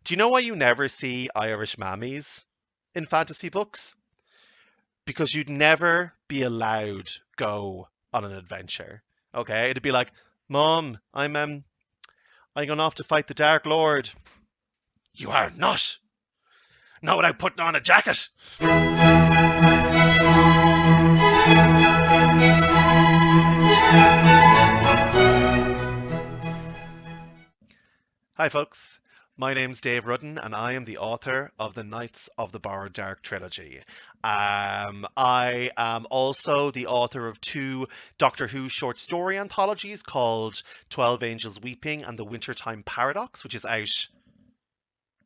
Do you know why you never see Irish mammies in fantasy books? Because you'd never be allowed go on an adventure. Okay, it'd be like, Mom, I'm going off to fight the Dark Lord. You are not. Not without putting on a jacket. Hi, folks. My name's Dave Rudden, and I am the author of the Knights of the Borrowed Dark trilogy. I am also the author of two Doctor Who short story anthologies called 12 Angels Weeping and The Wintertime Paradox, which is out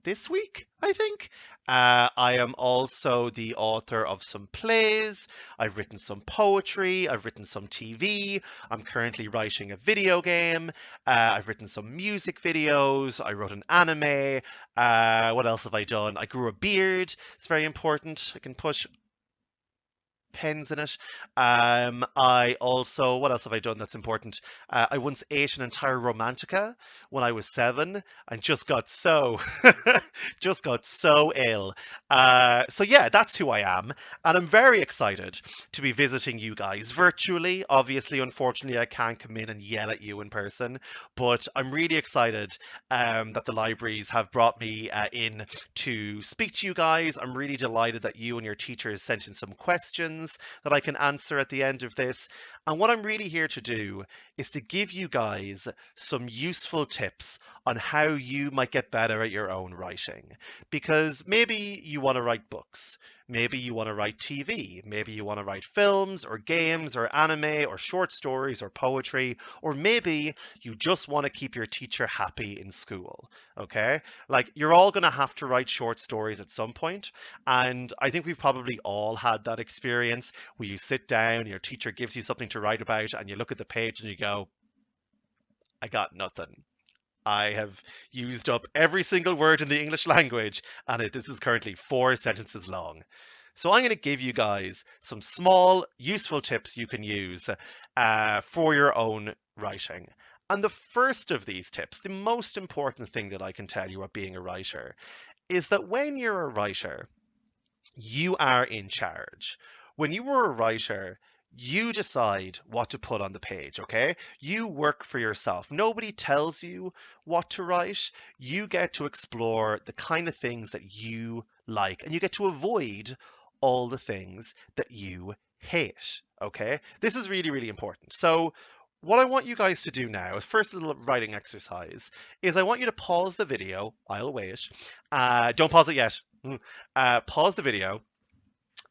this week, I think. I am also the author of some plays. I've written some poetry. I've written some TV. I'm currently writing a video game. I've written some music videos. I wrote an anime. What else have I done? I grew a beard. It's very important. I can put pens in it. I also, what else have I done that's important? I once ate an entire Romantica when I was 7 and just got so, just got so ill. So yeah, that's who I am, and I'm very excited to be visiting you guys virtually. Obviously, unfortunately, I can't come in and yell at you in person, but I'm really excited that the libraries have brought me in to speak to you guys. I'm really delighted that you and your teachers sent in some questions that I can answer at the end of this. And what I'm really here to do is to give you guys some useful tips on how you might get better at your own writing. Because maybe you want to write books, maybe you want to write TV, maybe you want to write films or games or anime or short stories or poetry, or maybe you just want to keep your teacher happy in school. Okay? Like, you're all going to have to write short stories at some point, and I think we've probably all had that experience where you sit down, your teacher gives you something to write about, and you look at the page and you go, I got nothing. I have used up every single word in the English language, and this is currently 4 sentences long. So I'm going to give you guys some small, useful tips you can use for your own writing. And the first of these tips, the most important thing that I can tell you about being a writer, is that when you're a writer, you are in charge. When you are a writer, you decide what to put on the page, okay? You work for yourself. Nobody tells you what to write. You get to explore the kind of things that you like, and you get to avoid all the things that you hate, okay? This is really, really important. So, what I want you guys to do now is first little writing exercise is I want you to pause the video. I'll wait. Don't pause it yet. Pause the video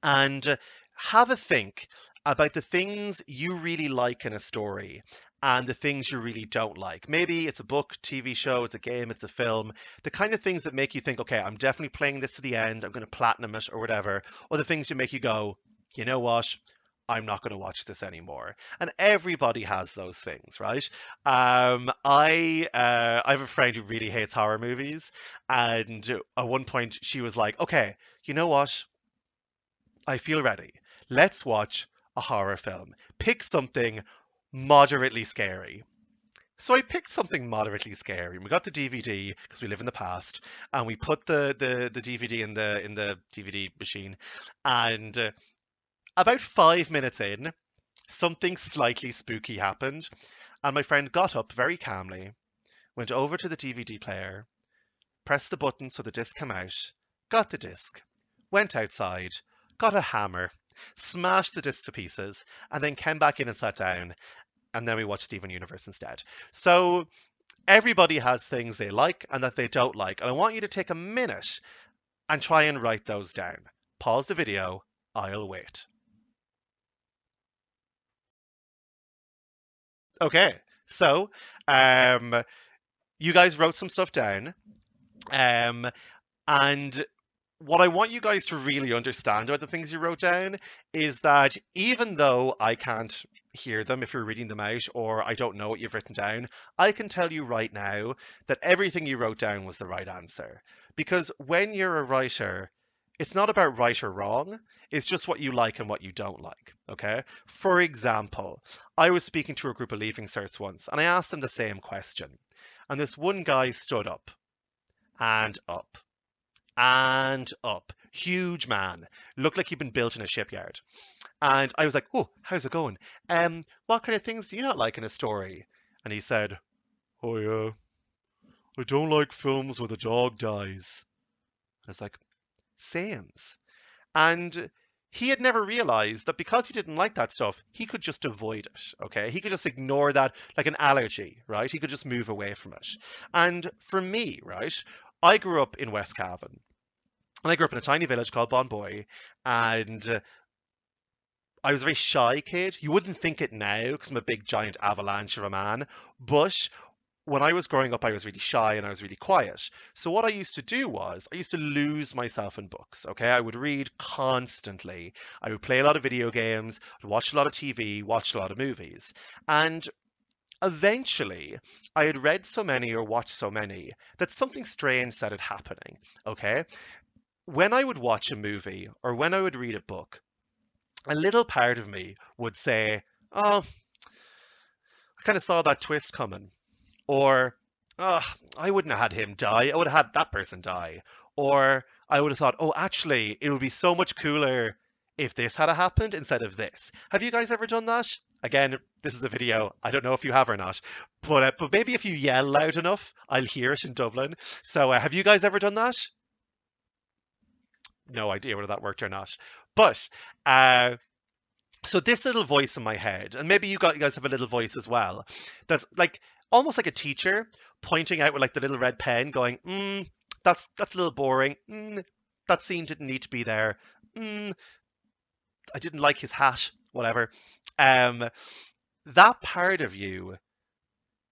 and have a think about the things you really like in a story and the things you really don't like. Maybe it's a book, TV show, it's a game, it's a film, the kind of things that make you think, okay, I'm definitely playing this to the end, I'm going to platinum it or whatever, or the things that make you go, you know what? I'm not going to watch this anymore. And everybody has those things, right? I have a friend who really hates horror movies, and at one point she was like, "Okay, you know what? I feel ready. Let's watch a horror film. Pick something moderately scary." So I picked something moderately scary. We got the DVD because we live in the past, and we put the DVD in the DVD machine. And about 5 minutes in, something slightly spooky happened, and my friend got up very calmly, went over to the DVD player, pressed the button so the disc came out, got the disc, went outside, got a hammer, smashed the disc to pieces, and then came back in and sat down. And then we watched Steven Universe instead. So everybody has things they like and that they don't like. And I want you to take a minute and try and write those down. Pause the video. I'll wait. Okay, so you guys wrote some stuff down. Um, And what I want you guys to really understand about the things you wrote down is that even though I can't hear them if you're reading them out, or I don't know what you've written down, I can tell you right now that everything you wrote down was the right answer. Because when you're a writer, it's not about right or wrong, it's just what you like and what you don't like. Okay? For example, I was speaking to a group of leaving certs once, and I asked them the same question. And this one guy stood up and up and up. Huge man. Looked like he'd been built in a shipyard. And I was like, oh, how's it going? What kind of things do you not like in a story? And he said, oh yeah, I don't like films where the dog dies. I was like, sames. And he had never realized that because he didn't like that stuff, he could just avoid it, okay? He could just ignore that like an allergy, right? He could just move away from it. And for me, right, I grew up in West Cavan. And I grew up in a tiny village called Bonboy, and I was a very shy kid. You wouldn't think it now because I'm a big giant avalanche of a man, but when I was growing up, I was really shy and I was really quiet. So what I used to do was I used to lose myself in books. Okay, I would read constantly. I would play a lot of video games, watch a lot of TV, watch a lot of movies, and eventually I had read so many or watched so many that something strange started happening. Okay, when I would watch a movie or when I would read a book, a little part of me would say, "Oh, I kind of saw that twist coming." Or, oh, I wouldn't have had him die. I would have had that person die. Or I would have thought, oh, actually, it would be so much cooler if this had happened instead of this. Have you guys ever done that? Again, this is a video. I don't know if you have or not, but maybe if you yell loud enough, I'll hear it in Dublin. So have you guys ever done that? No idea whether that worked or not. But so this little voice in my head, and maybe you guys have a little voice as well, that's like almost like a teacher pointing out with like the little red pen, going, that's a little boring. That scene didn't need to be there. I didn't like his hat. Whatever. Um, that part of you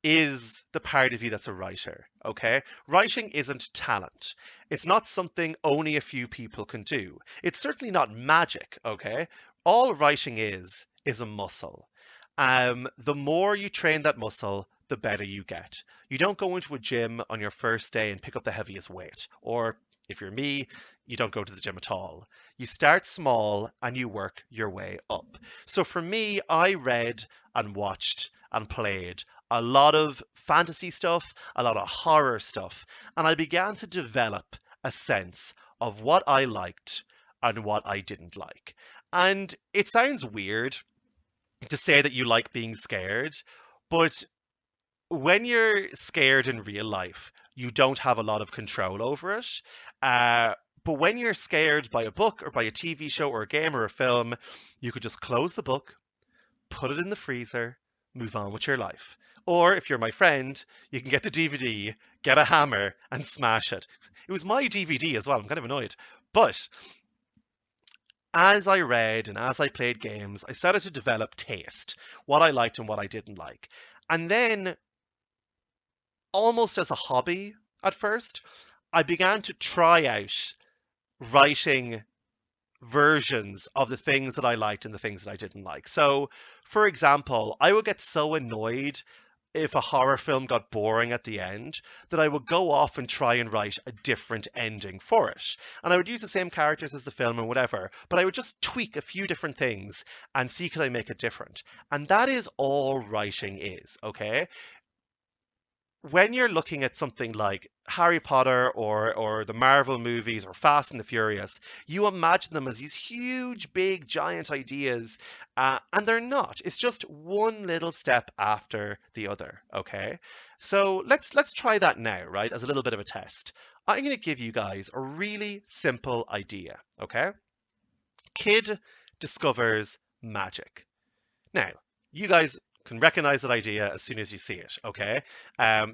is the part of you that's a writer, okay? Writing isn't talent. It's not something only a few people can do. It's certainly not magic, okay? All writing is a muscle. The more you train that muscle, the better you get. You don't go into a gym on your first day and pick up the heaviest weight. Or if you're me, you don't go to the gym at all. You start small and you work your way up. So for me, I read and watched and played a lot of fantasy stuff, a lot of horror stuff, and I began to develop a sense of what I liked and what I didn't like. And it sounds weird to say that you like being scared, but when you're scared in real life, you don't have a lot of control over it. Uh, but when you're scared by a book or by a TV show or a game or a film, you could just close the book, put it in the freezer, move on with your life. Or if you're my friend, you can get the DVD, get a hammer, and smash it. It was my DVD as well. I'm kind of annoyed. But as I read and as I played games, I started to develop taste, what I liked and what I didn't like. And then, almost as a hobby at first, I began to try out writing versions of the things that I liked and the things that I didn't like. So, for example, I would get so annoyed if a horror film got boring at the end that I would go off and try and write a different ending for it. And I would use the same characters as the film and whatever, but I would just tweak a few different things and see could I make it different. And that is all writing is, okay? When you're looking at something like Harry Potter or the Marvel movies or Fast and the Furious, you imagine them as these huge, big, giant ideas, and they're not. It's just one little step after the other. Okay, so let's try that now, right? As a little bit of a test. I'm going to give you guys a really simple idea. Okay, kid discovers magic. Now, you guys can recognize that idea as soon as you see it, okay?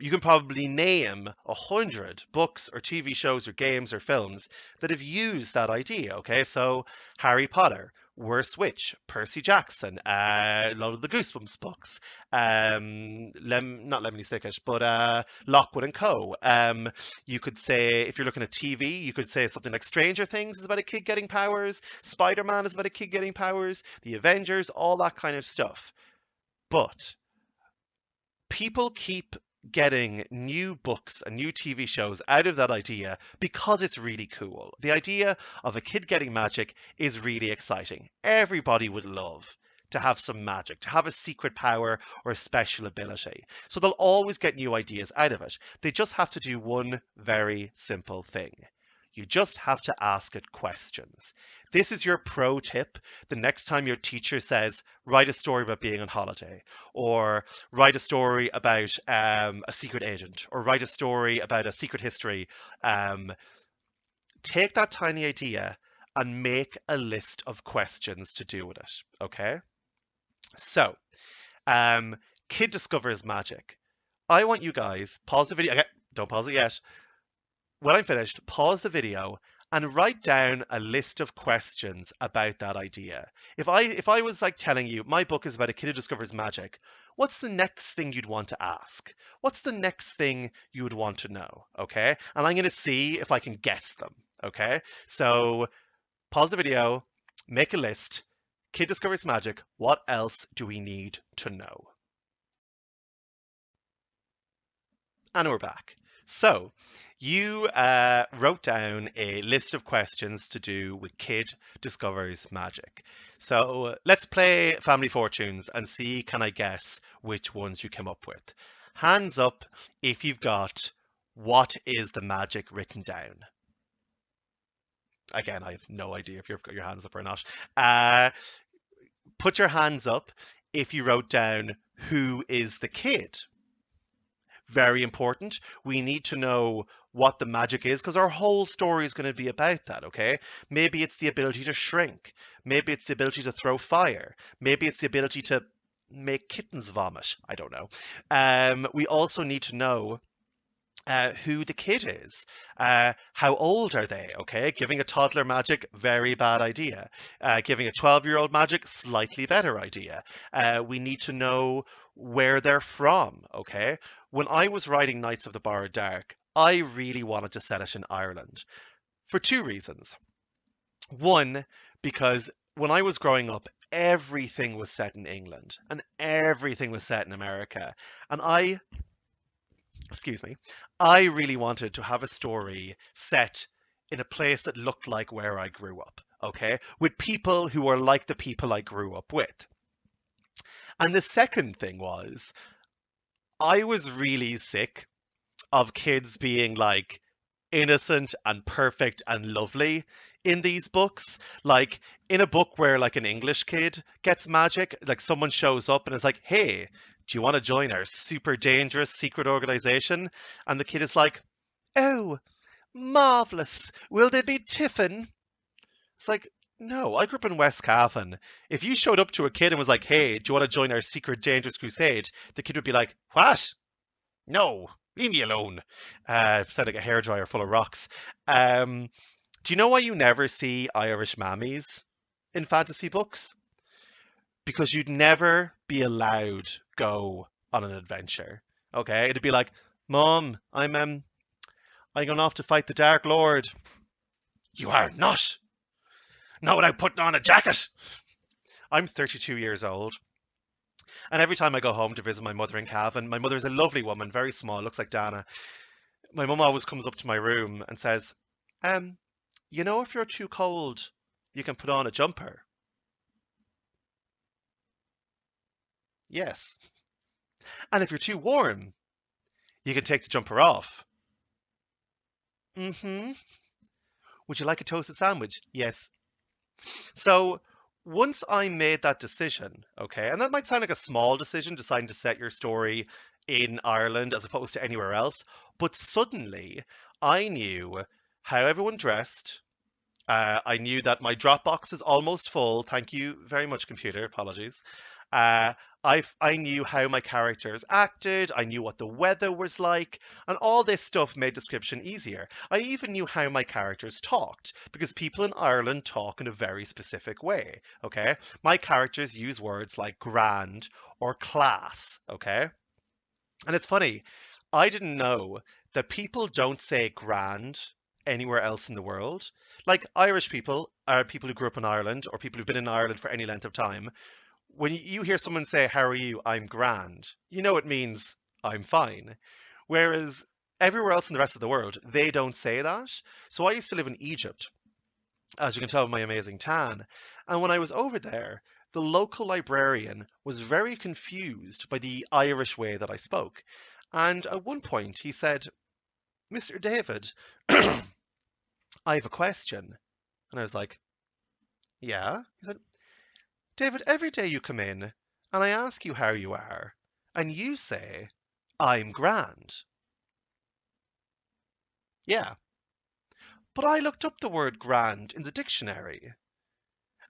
You can probably name 100 books or TV shows or games or films that have used that idea, okay? So, Harry Potter, Worst Witch, Percy Jackson, a lot of the Goosebumps books, not Lemony Snicket, but Lockwood and Co. You could say, if you're looking at TV, you could say something like Stranger Things is about a kid getting powers, Spider-Man is about a kid getting powers, The Avengers, all that kind of stuff. But people keep getting new books and new TV shows out of that idea because it's really cool. The idea of a kid getting magic is really exciting. Everybody would love to have some magic, to have a secret power or a special ability. So they'll always get new ideas out of it. They just have to do one very simple thing. You just have to ask it questions. This is your pro tip the next time your teacher says, write a story about being on holiday, or write a story about a secret agent, or write a story about a secret history. Take that tiny idea and make a list of questions to do with it. Okay? So, um, kid discovers magic. I want you guys, pause the video. Okay, don't pause it yet. When I'm finished, pause the video and write down a list of questions about that idea. If I was like telling you my book is about a kid who discovers magic, what's the next thing you'd want to ask? What's the next thing you would want to know? Okay? And I'm going to see if I can guess them. Okay? So pause the video, make a list. Kid discovers magic. What else do we need to know? And we're back. So you wrote down a list of questions to do with Kid Discovers Magic. So let's play Family Fortunes and see, can I guess which ones you came up with? Hands up if you've got what is the magic written down. Again, I have no idea if you've got your hands up or not. Put your hands up if you wrote down who is the kid. Very important. We need to know what the magic is because our whole story is going to be about that, okay? Maybe it's the ability to shrink. Maybe it's the ability to throw fire. Maybe it's the ability to make kittens vomit. I don't know. We also need to know who the kid is. How old are they? Okay, giving a toddler magic, very bad idea. Giving a 12-year-old magic, slightly better idea. We need to know where they're from. Okay, when I was writing Knights of the Borrowed Dark, I really wanted to set it in Ireland for two reasons. One, because when I was growing up, everything was set in England and everything was set in America. And excuse me, I really wanted to have a story set in a place that looked like where I grew up, okay? With people who are like the people I grew up with. And the second thing was, I was really sick of kids being like innocent and perfect and lovely in these books. Like in a book where like an English kid gets magic, like someone shows up and is like, hey, do you want to join our super dangerous secret organization? And the kid is like, oh, marvelous. Will there be tiffin? It's like, no, I grew up in West Cavan. If you showed up to a kid and was like, hey, do you want to join our secret dangerous crusade? The kid would be like, what? No, leave me alone. Sound like a hairdryer full of rocks. Do you know why you never see Irish mammies in fantasy books? Because you'd never be allowed go on an adventure. Okay, it'd be like, Mom, I'm going off to fight the Dark Lord. You are not. Not without putting on a jacket. I'm 32 years old. And every time I go home to visit my mother in Cavan, my mother's a lovely woman, very small, looks like Dana. My mum always comes up to my room and says, you know, if you're too cold, you can put on a jumper. Yes. And if you're too warm, you can take the jumper off. Mm-hmm. Would you like a toasted sandwich? Yes. So once I made that decision, okay, and that might sound like a small decision, deciding to set your story in Ireland as opposed to anywhere else, but suddenly I knew how everyone dressed. I knew that my Dropbox is almost full. Thank you very much, computer. Apologies. Uh, I knew how my characters acted. I knew what the weather was like, and all this stuff made description easier. I even knew how my characters talked because people in Ireland talk in a very specific way. Okay, my characters use words like grand or class. Okay, and it's funny. I didn't know that people don't say grand anywhere else in the world. Like Irish people are people who grew up in Ireland or people who've been in Ireland for any length of time. When you hear someone say, how are you? I'm grand. You know it means I'm fine. Whereas everywhere else in the rest of the world, they don't say that. So I used to live in Egypt, as you can tell by my amazing tan. And when I was over there, the local librarian was very confused by the Irish way that I spoke. And at one point he said, "Mr. David, I have a question." And I was like, "Yeah?" He said, "David, every day you come in and I ask you how you are, and you say, 'I'm grand.'" Yeah. But I looked up the word grand in the dictionary,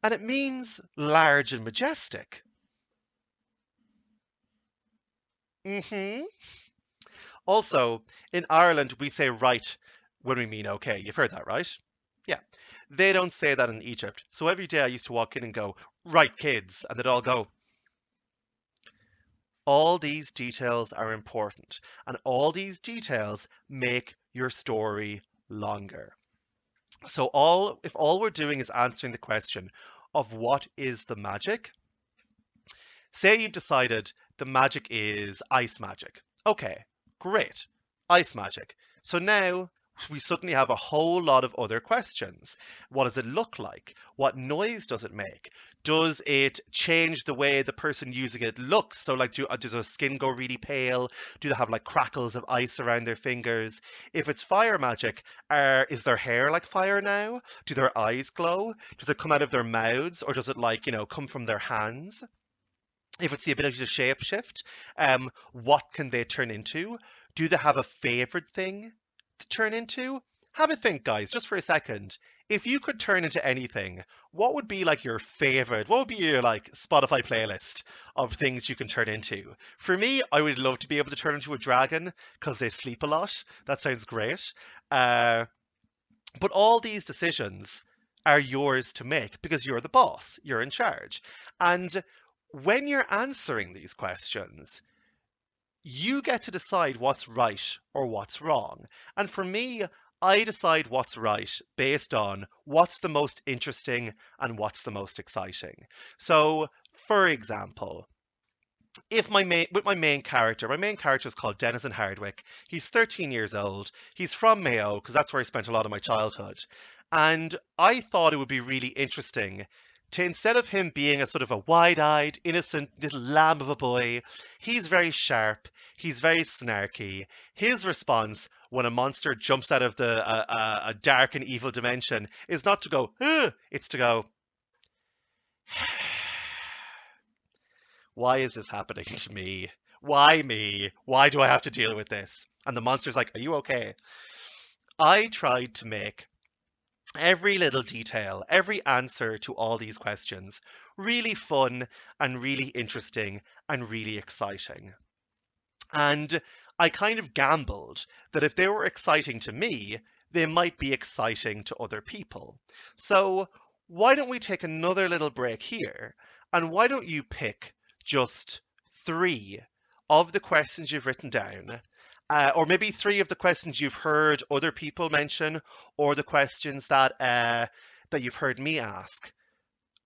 and it means large and majestic. Hmm. Also, in Ireland, we say right when we mean okay. You've heard that, right? Yeah. They don't say that in Egypt. So every day I used to walk in and go, "Right, kids," and they'd all go. All these details are important, and all these details make your story longer. So if all we're doing is answering the question of what is the magic, say you've decided the magic is ice magic. Okay, great. Ice magic. So now we suddenly have a whole lot of other questions. What does it look like? What noise does it make? Does it change the way the person using it looks? So, like, does their skin go really pale? Do they have like crackles of ice around their fingers? If it's fire magic, is their hair like fire now? Do their eyes glow? Does it come out of their mouths, or does it, like, come from their hands? If it's the ability to shapeshift, what can they turn into? Do they have a favorite thing to turn into? Have a think, guys, just for a second. If you could turn into anything, what would be like your favorite? What would be your like Spotify playlist of things you can turn into? For me, I would love to be able to turn into a dragon because they sleep a lot. That sounds great. Uh, but all these decisions are yours to make because you're the boss, you're in charge. And when you're answering these questions, you get to decide what's right or what's wrong. And for me, I decide what's right based on what's the most interesting and what's the most exciting. So, for example, if my main character, my main character is called Denison Hardwick. He's 13 years old. He's from Mayo because that's where I spent a lot of my childhood. And I thought it would be really interesting to, instead of him being a sort of a wide-eyed, innocent little lamb of a boy, he's very sharp. He's very snarky. His response when a monster jumps out of a dark and evil dimension is not to go, "Ugh," it's to go, "Why is this happening to me? Why me? Why do I have to deal with this?" And the monster's like, "Are you okay?" I tried to make every little detail, every answer to all these questions really fun and really interesting and really exciting. And I kind of gambled that if they were exciting to me, they might be exciting to other people. So why don't we take another little break here? And why don't you pick just three of the questions you've written down, or maybe three of the questions you've heard other people mention, or the questions that you've heard me ask,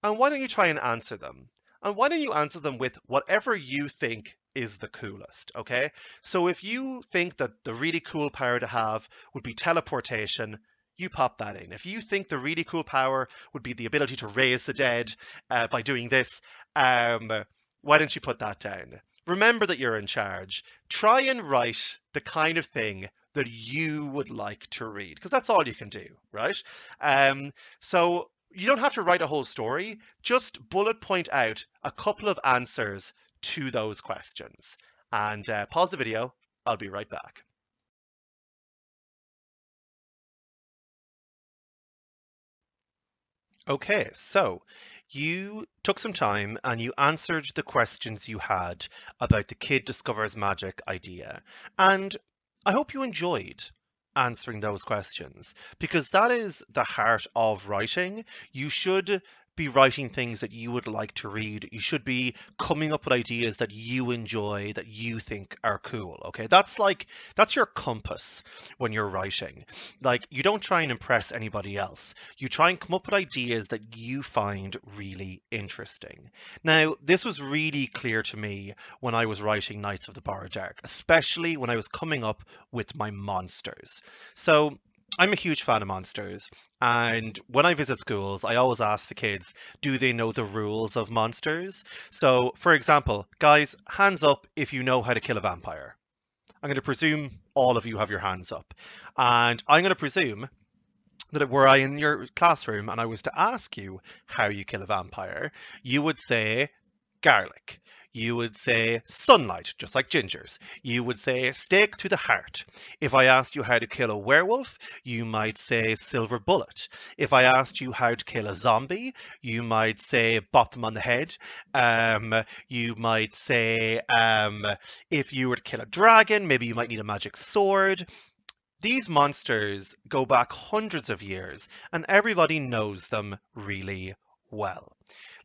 and why don't you try and answer them? And why don't you answer them with whatever you think is the coolest, okay? So if you think that the really cool power to have would be teleportation, you pop that in. If you think the really cool power would be the ability to raise the dead by doing this, um, why don't you put that down? Remember that you're in charge. Try and write the kind of thing that you would like to read, because that's all you can do, right? So you don't have to write a whole story, just bullet point out a couple of answers to those questions. And pause the video. I'll be right back. Okay, so you took some time and you answered the questions you had about the kid discovers magic idea. And I hope you enjoyed answering those questions because that is the heart of writing. You should be writing things that you would like to read. You should be coming up with ideas that you enjoy, that you think are cool. Okay, that's your compass when you're writing. Like, you don't try and impress anybody else. You try and come up with ideas that you find really interesting. Now, this was really clear to me when I was writing Knights of the Borrowed Dark, especially when I was coming up with my monsters. So I'm a huge fan of monsters, and when I visit schools, I always ask the kids, do they know the rules of monsters? So, for example, guys, hands up if you know how to kill a vampire. I'm going to presume all of you have your hands up. And I'm going to presume that were I in your classroom and I was to ask you how you kill a vampire, you would say garlic. You would say sunlight, just like gingers. You would say stake to the heart. If I asked you how to kill a werewolf, you might say silver bullet. If I asked you how to kill a zombie, you might say bop them on the head. You might say if you were to kill a dragon, maybe you might need a magic sword. These monsters go back hundreds of years, and everybody knows them really well.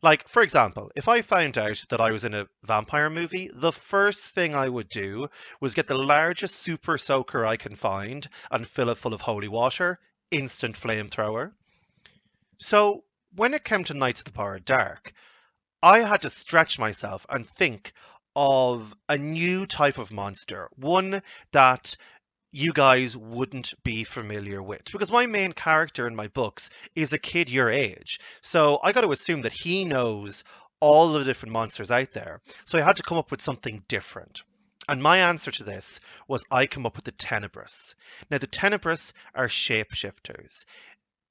Like, for example, if I found out that I was in a vampire movie, the first thing I would do was get the largest super soaker I can find and fill it full of holy water, instant flamethrower. So, when it came to Knights of the Power Dark, I had to stretch myself and think of a new type of monster, one that you guys wouldn't be familiar with. Because my main character in my books is a kid your age. So I got to assume that he knows all the different monsters out there. So I had to come up with something different. And my answer to this was I come up with the Tenebrous. Now, the Tenebrous are shapeshifters.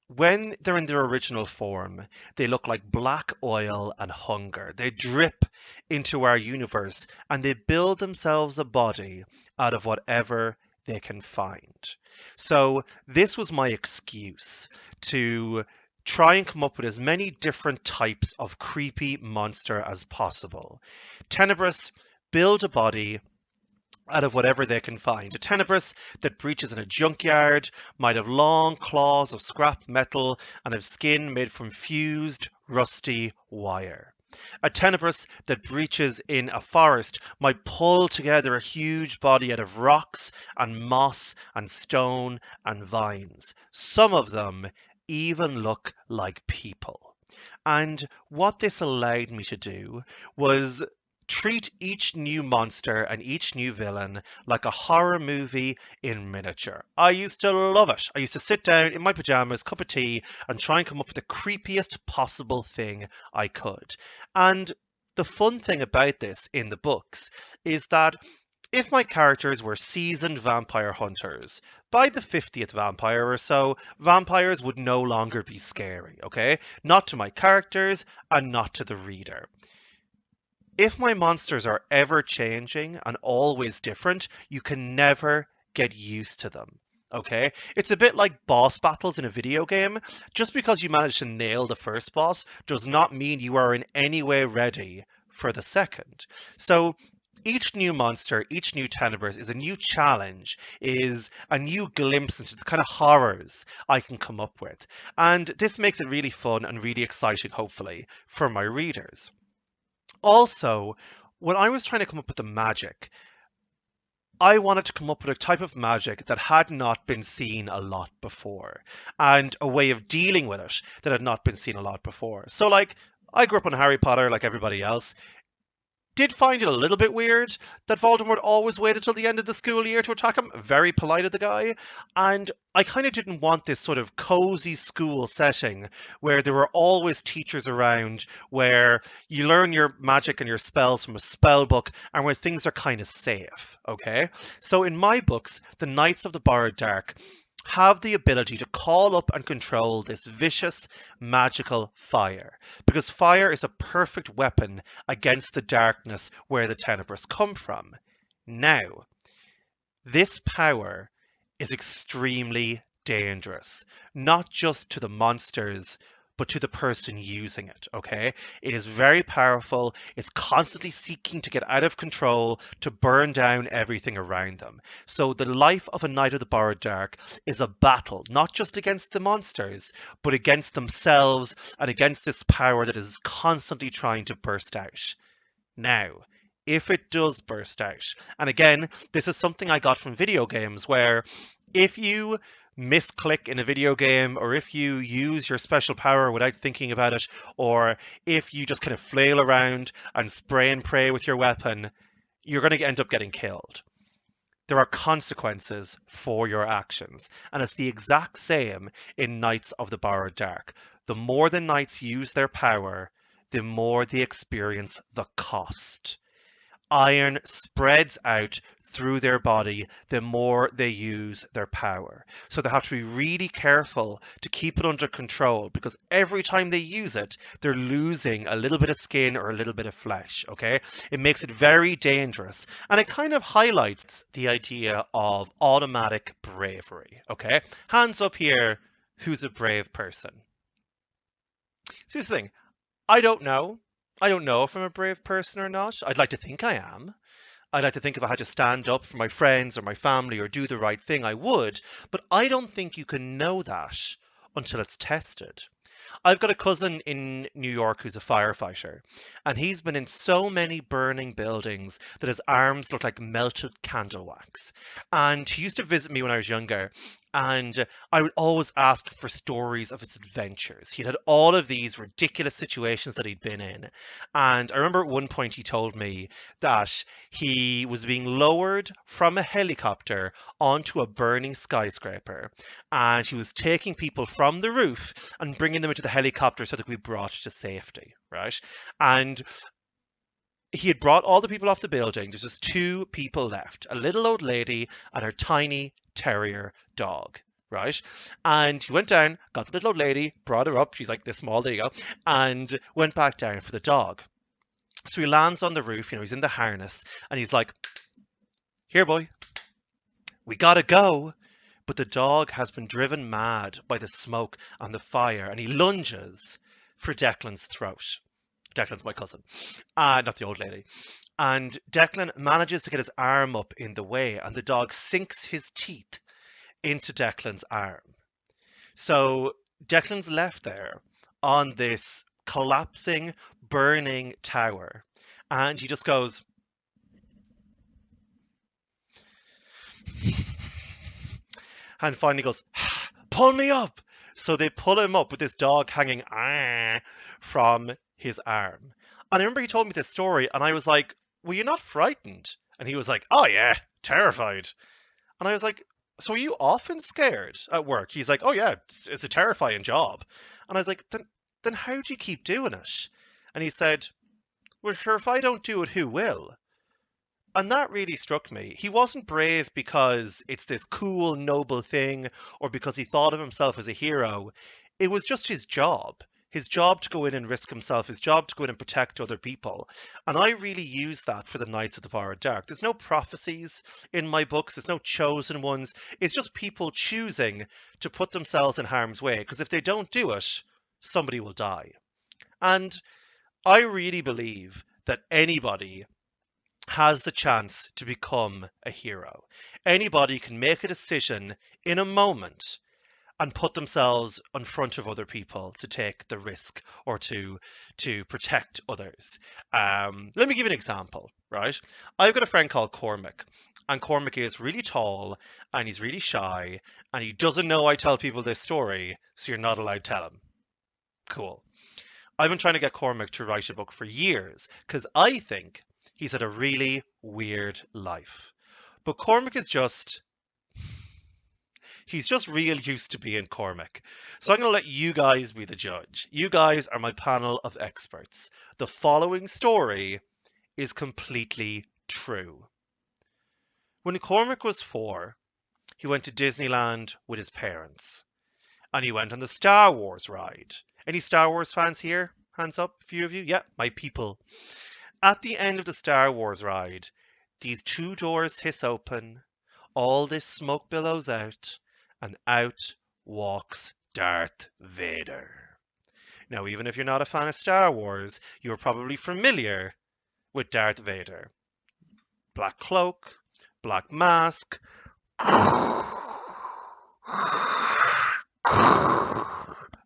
When they're in their original form, they look like black oil and hunger. They drip into our universe and they build themselves a body out of whatever they can find. So this was my excuse to try and come up with as many different types of creepy monster as possible. Tenebrous build a body out of whatever they can find. A Tenebrous that breaches in a junkyard might have long claws of scrap metal and have skin made from fused, rusty wire. A Tenebrous that breaches in a forest might pull together a huge body out of rocks and moss and stone and vines. Some of them even look like people. And what this allowed me to do was treat each new monster and each new villain like a horror movie in miniature. I used to love it. I used to sit down in my pajamas, cup of tea, and try and come up with the creepiest possible thing I could. And the fun thing about this in the books is that if my characters were seasoned vampire hunters, by the 50th vampire or so, vampires would no longer be scary, okay? Not to my characters and not to the reader. If my monsters are ever changing and always different, you can never get used to them. Okay? It's a bit like boss battles in a video game. Just because you manage to nail the first boss does not mean you are in any way ready for the second. So each new monster, each new Tenebrous is a new challenge, is a new glimpse into the kind of horrors I can come up with. And this makes it really fun and really exciting, hopefully, for my readers. Also, when I was trying to come up with the magic, I wanted to come up with a type of magic that had not been seen a lot before, and a way of dealing with it that had not been seen a lot before. So, like, I grew up on Harry Potter like everybody else. Did find it a little bit weird that Voldemort always waited till the end of the school year to attack him. Very polite of the guy. And I kind of didn't want this sort of cozy school setting where there were always teachers around, where you learn your magic and your spells from a spell book, and where things are kind of safe, okay? So in my books, the Knights of the Borrowed Dark have the ability to call up and control this vicious magical fire, because fire is a perfect weapon against the darkness where the Tenebrous come from. Now, this power is extremely dangerous, not just to the monsters, but to the person using it, okay? It is very powerful. It's constantly seeking to get out of control, to burn down everything around them. So the life of a Knight of the Borrowed Dark is a battle, not just against the monsters, but against themselves and against this power that is constantly trying to burst out. Now, if it does burst out, and again, this is something I got from video games where if you misclick in a video game, or if you use your special power without thinking about it, or if you just kind of flail around and spray and pray with your weapon, you're going to end up getting killed. There are consequences for your actions, and it's the exact same in Knights of the Borrowed Dark. The more the knights use their power, the more they experience the cost. Iron spreads out through their body the more they use their power. So they have to be really careful to keep it under control, because every time they use it, they're losing a little bit of skin or a little bit of flesh, okay? It makes it very dangerous, and it kind of highlights the idea of automatic bravery, okay? Hands up here, who's a brave person? See, this thing, I don't know. I don't know if I'm a brave person or not. I'd like to think I am. I'd like to think if I had to stand up for my friends or my family or do the right thing, I would. But I don't think you can know that until it's tested. I've got a cousin in New York who's a firefighter, and he's been in so many burning buildings that his arms look like melted candle wax. And he used to visit me when I was younger, and I would always ask for stories of his adventures. He'd had all of these ridiculous situations that he'd been in. And I remember at one point he told me that he was being lowered from a helicopter onto a burning skyscraper, and he was taking people from the roof and bringing them into the helicopter so they could be brought to safety, right? And he had brought all the people off the building. There's just two people left, a little old lady and her tiny terrier dog, right? And he went down, got the little old lady, brought her up. She's like this small, there you go, and went back down for the dog. So he lands on the roof, he's in the harness, and he's like, "Here, boy, we gotta go." But the dog has been driven mad by the smoke and the fire, and he lunges for Declan's throat. Declan's my cousin, not the old lady. And Declan manages to get his arm up in the way, and the dog sinks his teeth into Declan's arm. So Declan's left there on this collapsing, burning tower, and he just goes, and finally goes, "Pull me up." So they pull him up with this dog hanging from his arm. And I remember he told me this story, and I was like, "Were you not frightened?" And he was like, "Oh yeah, terrified." And I was like, "So are you often scared at work?" He's like, "Oh yeah, it's a terrifying job." And I was like, then how do you keep doing it?" And he said, "Well, sure, if I don't do it, who will?" And that really struck me. He wasn't brave because it's this cool, noble thing or because he thought of himself as a hero. It was just his job to go in and risk himself, his job to go in and protect other people. And I really use that for the Knights of the Borrowed Dark. There's no prophecies in my books, there's no chosen ones. It's just people choosing to put themselves in harm's way, because if they don't do it, somebody will die. And I really believe that anybody has the chance to become a hero. Anybody can make a decision in a moment and put themselves in front of other people to take the risk or to protect others. Let me give you an example, right? I've got a friend called Cormac, and Cormac is really tall and he's really shy, and he doesn't know I tell people this story, so you're not allowed to tell him. Cool. I've been trying to get Cormac to write a book for years because I think he's had a really weird life. But Cormac is he's just real used to being Cormac. So I'm going to let you guys be the judge. You guys are my panel of experts. The following story is completely true. When Cormac was 4, he went to Disneyland with his parents. And he went on the Star Wars ride. Any Star Wars fans here? Hands up, a few of you? Yeah, my people. At the end of the Star Wars ride, these 2 doors hiss open, all this smoke billows out, and out walks Darth Vader. Now, even if you're not a fan of Star Wars, you're probably familiar with Darth Vader. Black cloak, black mask,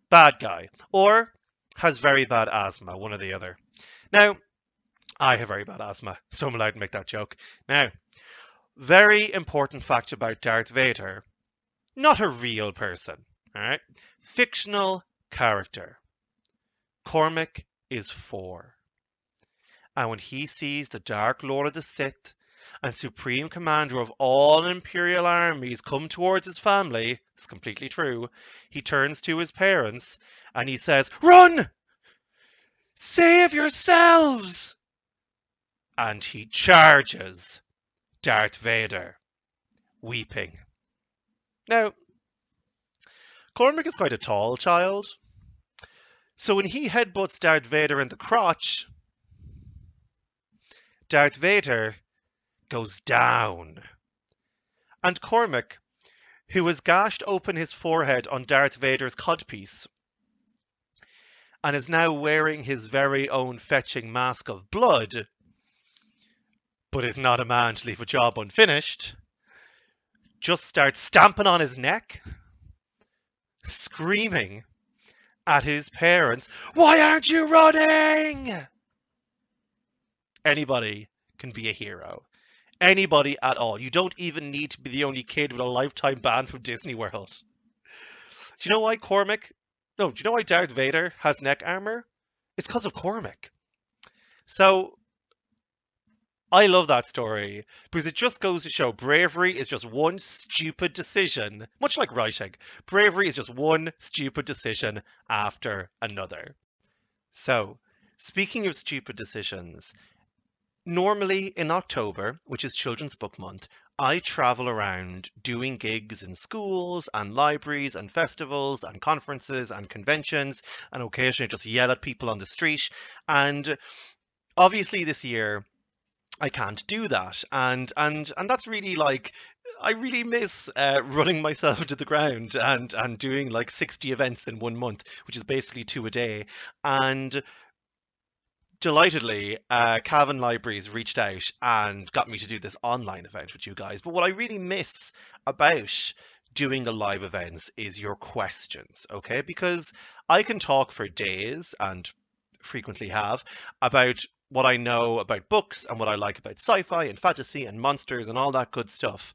bad guy, or has very bad asthma, one or the other. Now, I have very bad asthma, so I'm allowed to make that joke. Now, very important fact about Darth Vader, not a real person, all right? Fictional character. Cormac is 4. And when he sees the Dark Lord of the Sith and supreme commander of all imperial armies come towards his family, it's completely true, he turns to his parents and he says, "Run! Save yourselves!" And he charges Darth Vader, weeping. Now, Cormac is quite a tall child, so when he headbutts Darth Vader in the crotch, Darth Vader goes down. And Cormac, who has gashed open his forehead on Darth Vader's codpiece and is now wearing his very own fetching mask of blood, but is not a man to leave a job unfinished, just starts stamping on his neck, screaming at his parents, "Why aren't you running?" Anybody can be a hero. Anybody at all. You don't even need to be the only kid with a lifetime ban from Disney World. Do you know why do you know why Darth Vader has neck armor? It's because of Cormac. So I love that story because it just goes to show bravery is just one stupid decision, much like writing. Bravery is just one stupid decision after another. So, speaking of stupid decisions, normally in October, which is Children's Book Month, I travel around doing gigs in schools and libraries and festivals and conferences and conventions and occasionally just yell at people on the street. And obviously this year I can't do that. And that's really like I really miss running myself into the ground and doing like 60 events in 1 month, which is basically two a day. And delightedly, Cavan Libraries reached out and got me to do this online event with you guys. But what I really miss about doing the live events is your questions, okay? Because I can talk for days and frequently have about what I know about books and what I like about sci-fi and fantasy and monsters and all that good stuff.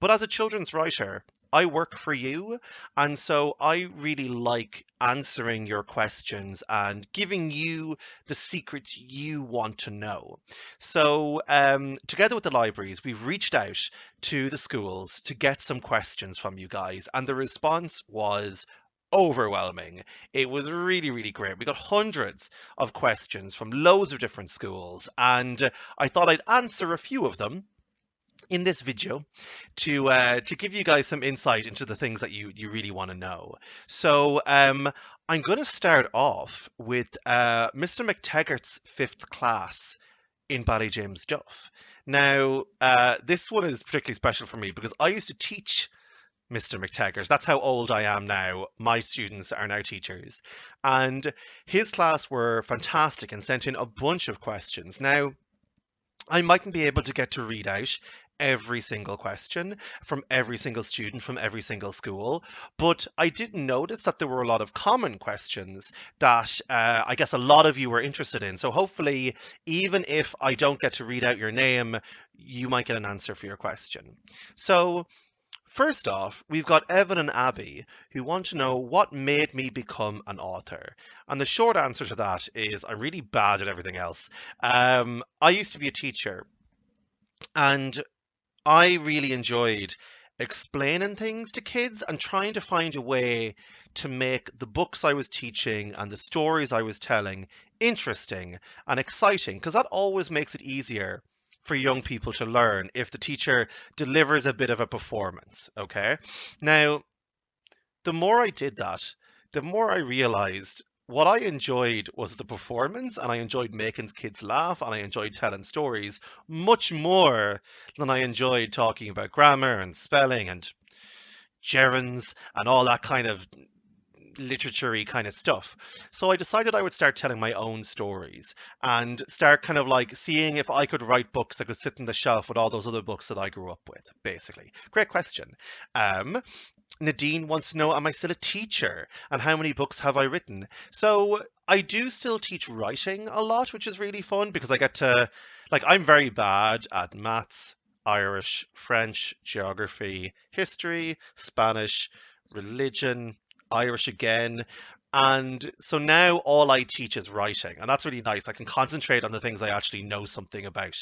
But as a children's writer, I work for you, and so I really like answering your questions and giving you the secrets you want to know. So, together with the libraries, we've reached out to the schools to get some questions from you guys, and the response was overwhelming. It was really, really great. We got hundreds of questions from loads of different schools, and I thought I'd answer a few of them in this video to give you guys some insight into the things that you really want to know. So I'm going to start off with Mr. McTaggart's fifth class in Ballyjamesduff. Now this one is particularly special for me because I used to teach Mr. McTaggart. That's how old I am now. My students are now teachers. And his class were fantastic and sent in a bunch of questions. Now, I mightn't be able to get to read out every single question from every single student from every single school, but I did notice that there were a lot of common questions that I guess a lot of you were interested in. So hopefully, even if I don't get to read out your name, you might get an answer for your question. So first off, we've got Evan and Abby who want to know what made me become an author. And the short answer to that is I'm really bad at everything else. I used to be a teacher and I really enjoyed explaining things to kids and trying to find a way to make the books I was teaching and the stories I was telling interesting and exciting, because that always makes it easier for young people to learn if the teacher delivers a bit of a performance, okay? Now, the more I did that, the more I realized what I enjoyed was the performance, and I enjoyed making kids laugh, and I enjoyed telling stories much more than I enjoyed talking about grammar and spelling and gerunds and all that kind of literature-y kind of stuff. So I decided I would start telling my own stories and start kind of like seeing if I could write books that could sit on the shelf with all those other books that I grew up with, basically. Great question. Nadine wants to know, am I still a teacher? And how many books have I written? So I do still teach writing a lot, which is really fun because I get to, like, I'm very bad at maths, Irish, French, geography, history, Spanish, religion, Irish again. And so now all I teach is writing, and that's really nice. I can concentrate on the things I actually know something about.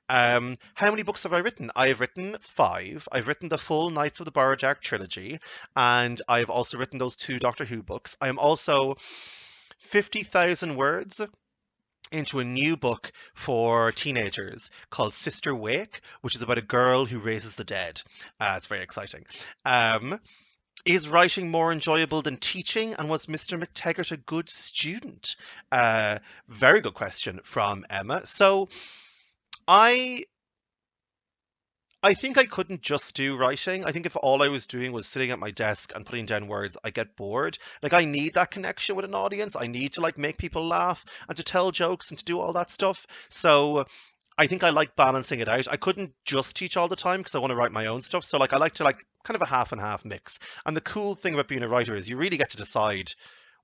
How many books have I written? I have written 5. I've written the full Knights of the Borrowdark trilogy, and I've also written those 2 Doctor Who books. I am also 50,000 words into a new book for teenagers called Sister Wake, which is about a girl who raises the dead. It's very exciting. Um, is writing more enjoyable than teaching, and was Mr. McTaggart a good student? Very good question from Emma. So I I think I couldn't just do writing. I think if all I was doing was sitting at my desk and putting down words, I get bored. Like I need that connection with an audience. I need to like make people laugh and to tell jokes and to do all that stuff. So I think I like balancing it out. I couldn't just teach all the time because I want to write my own stuff. So like I like to like kind of a half and half mix. And the cool thing about being a writer is you really get to decide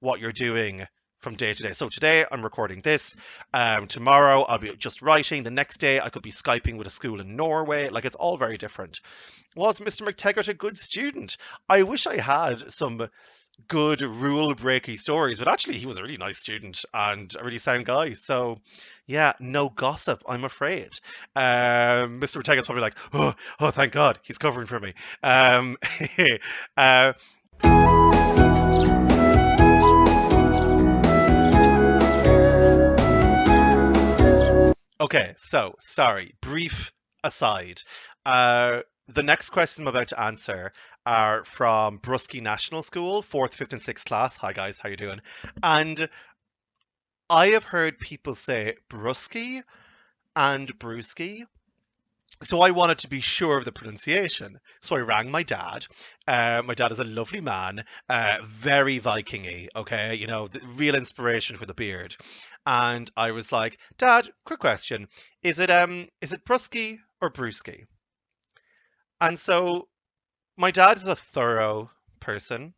what you're doing from day to day. So today I'm recording this. Tomorrow I'll be just writing. The next day I could be Skyping with a school in Norway. Like it's all very different. Was Mr. McTaggart a good student? I wish I had some good rule breaky stories, but actually he was a really nice student and a really sound guy. So yeah, no gossip, I'm afraid. Mr. McTaggart's probably like, oh, thank God, he's covering for me. uh, Okay, so sorry, brief aside. The next question I'm about to answer are from Brusky National School, 4th, 5th, and 6th class. Hi guys, how you doing? And I have heard people say brusky and brewski, so I wanted to be sure of the pronunciation. So I rang my dad. My dad is a lovely man, very Viking-y, okay? You know, the real inspiration for the beard. And I was like, Dad, quick question. Is it brusky or brewski? And so my dad is a thorough person.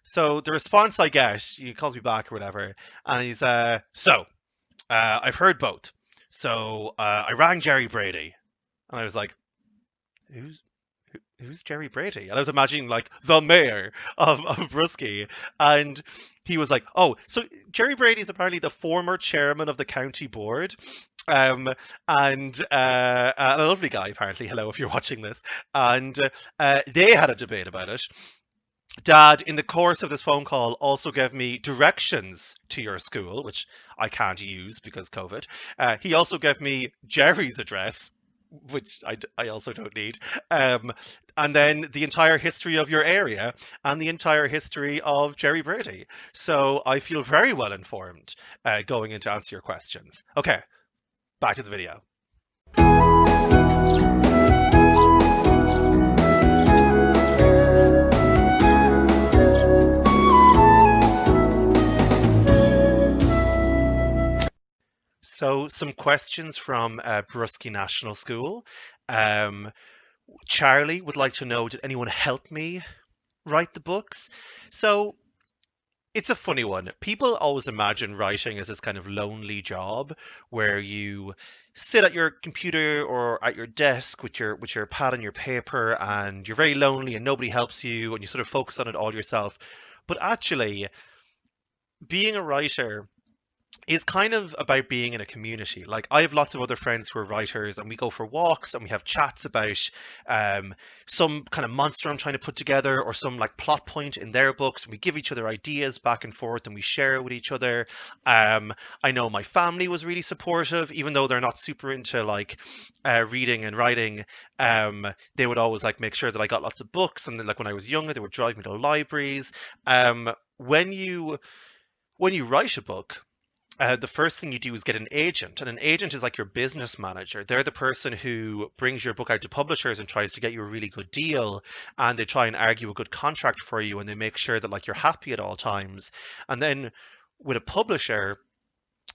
So the response I get, he calls me back or whatever, and he's I've heard both. So I rang Jerry Brady, and I was like, who's who's Jerry Brady? And I was imagining like the mayor of Brusky. And he was like, oh, so Jerry Brady is apparently the former chairman of the county board. Um, and a lovely guy, apparently. Hello, if you're watching this. And they had a debate about it. Dad, in the course of this phone call, also gave me directions to your school, which I can't use because COVID. He also gave me Jerry's address, which I also don't need. And then the entire history of your area and the entire history of Jerry Brady. So I feel very well informed going in to answer your questions. Okay, back to the video. So some questions from Brusky National School. Um, Charlie would like to know, did anyone help me write the books? So it's a funny one. People always imagine writing as this kind of lonely job where you sit at your computer or at your desk with your pad and your paper, and you're very lonely and nobody helps you and you sort of focus on it all yourself. But actually, being a writer is kind of about being in a community. Like I have lots of other friends who are writers, and we go for walks and we have chats about some kind of monster I'm trying to put together or some like plot point in their books. And we give each other ideas back and forth, and we share it with each other. I know my family was really supportive, even though they're not super into like reading and writing. They would always like make sure that I got lots of books, and then like when I was younger, they would drive me to libraries. When you write a book, the first thing you do is get an agent, and an agent is like your business manager. They're the person who brings your book out to publishers and tries to get you a really good deal, and they try and argue a good contract for you, and they make sure that like you're happy at all times. And then with a publisher,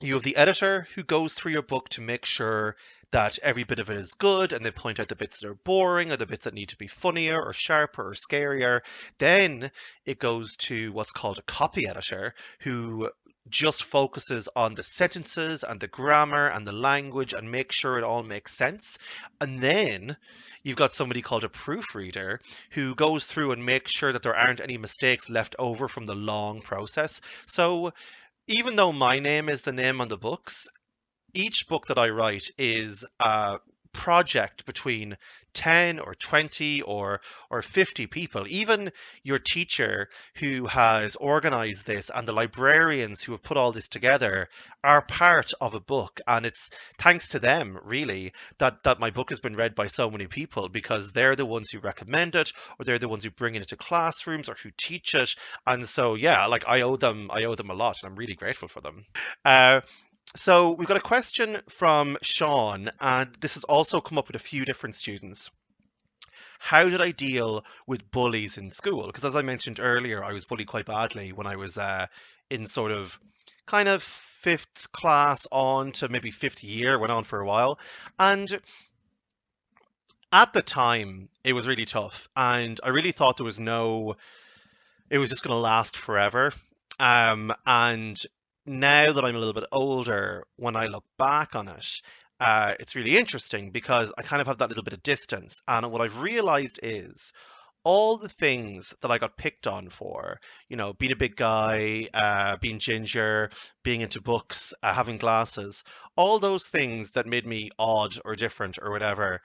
you have the editor who goes through your book to make sure that every bit of it is good, and they point out the bits that are boring or the bits that need to be funnier or sharper or scarier. Then it goes to what's called a copy editor, who just focuses on the sentences and the grammar and the language and make sure it all makes sense. And then you've got somebody called a proofreader who goes through and makes sure that there aren't any mistakes left over from the long process. So even though my name is the name on the books, each book that I write is a project between 10 or 20 or 50 people. Even your teacher who has organized this and the librarians who have put all this together are part of a book, and it's thanks to them really that my book has been read by so many people, because they're the ones who recommend it, or they're the ones who bring it into classrooms or who teach it. And so yeah, like I owe them a lot, and I'm really grateful for them. uh, so we've got a question from Sean, and this has also come up with a few different students. How did I deal with bullies in school? Because as I mentioned earlier, I was bullied quite badly when I was in sort of kind of fifth class on to maybe fifth year, went on for a while. And at the time, it was really tough. And I really thought it was just going to last forever. And now that I'm a little bit older, when I look back on it, it's really interesting because I kind of have that little bit of distance. And what I've realized is all the things that I got picked on for, being a big guy, being ginger, being into books, having glasses, all those things that made me odd or different or whatever,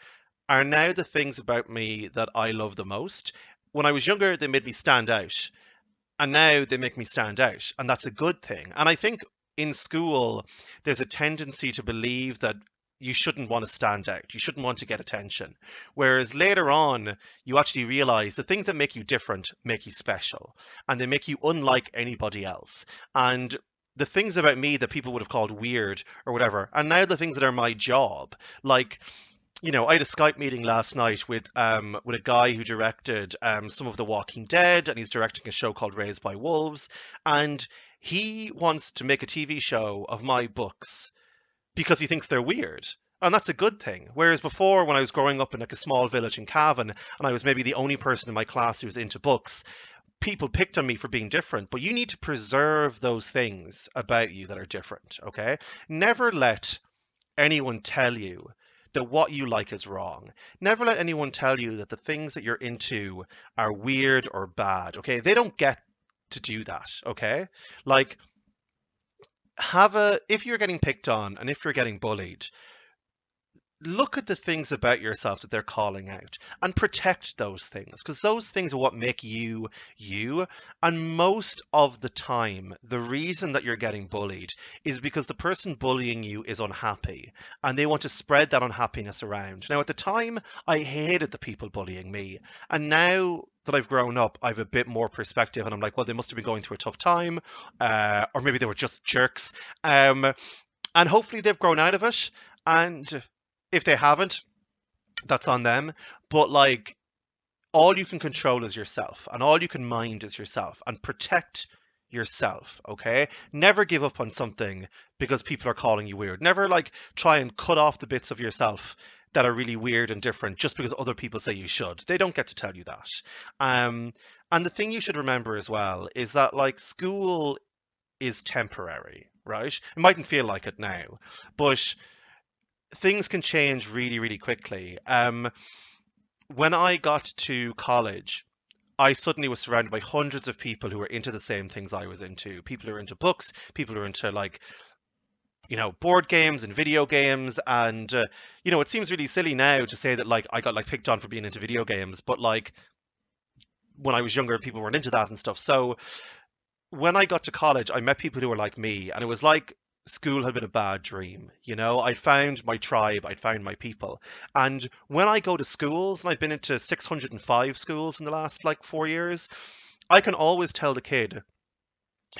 are now the things about me that I love the most. When I was younger, they made me stand out, and now they make me stand out, and that's a good thing. And I think in school there's a tendency to believe that you shouldn't want to stand out, you shouldn't want to get attention, whereas later on you actually realize the things that make you different make you special, and they make you unlike anybody else. And the things about me that people would have called weird or whatever are now the things that are my job. Like, I had a Skype meeting last night with a guy who directed some of The Walking Dead, and he's directing a show called Raised by Wolves, and he wants to make a TV show of my books because he thinks they're weird. And that's a good thing. Whereas before, when I was growing up in like a small village in Cavan, and I was maybe the only person in my class who was into books, people picked on me for being different. But you need to preserve those things about you that are different, okay? Never let anyone tell you that what you like is wrong. Never let anyone tell you that the things that you're into are weird or bad, okay? They don't get to do that, okay? Like, if you're getting picked on and if you're getting bullied, look at the things about yourself that they're calling out and protect those things, because those things are what make you you. And most of the time, the reason that you're getting bullied is because the person bullying you is unhappy and they want to spread that unhappiness around. Now, at the time, I hated the people bullying me, and now that I've grown up, I have a bit more perspective, and I'm like, well, they must have been going through a tough time, or maybe they were just jerks. And hopefully they've grown out of it. And if they haven't, that's on them. But like, all you can control is yourself, and all you can mind is yourself, and protect yourself, okay? Never give up on something because people are calling you weird. Never like try and cut off the bits of yourself that are really weird and different just because other people say you should. They don't get to tell you that. And the thing you should remember as well is that like school is temporary, right? It mightn't feel like it now, but things can change really, really quickly. When I got to college, I suddenly was surrounded by hundreds of people who were into the same things I was into. People who are into books, people who are into like, board games and video games. And, it seems really silly now to say that like I got like picked on for being into video games, but like when I was younger, people weren't into that and stuff. So when I got to college, I met people who were like me, and it was like school had been a bad dream. I'd found my tribe, I'd found my people. And when I go to schools, and I've been into 605 schools in the last like 4 years, I can always tell the kid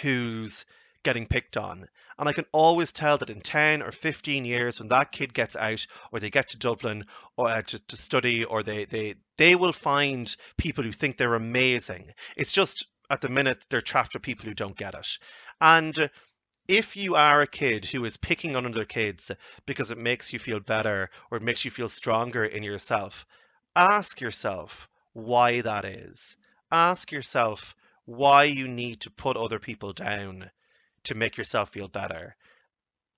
who's getting picked on. And I can always tell that in 10 or 15 years, when that kid gets out, or they get to Dublin or to study, or they will find people who think they're amazing. It's just at the minute they're trapped with people who don't get it. And if you are a kid who is picking on other kids because it makes you feel better or it makes you feel stronger in yourself, ask yourself why that is. Ask yourself why you need to put other people down to make yourself feel better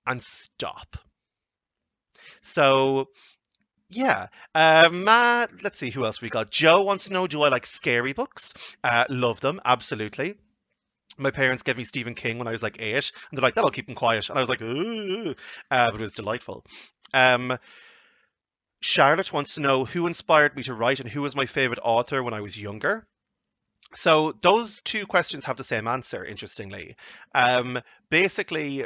and stop. So yeah, Matt, let's see who else we got. Joe wants to know, do I like scary books? Love them, absolutely. My parents gave me Stephen King when I was like 8, and they're like, that'll keep him quiet. And I was like, ooh, but it was delightful. Um, Charlotte wants to know who inspired me to write and who was my favorite author when I was younger. So those two questions have the same answer, interestingly. Basically,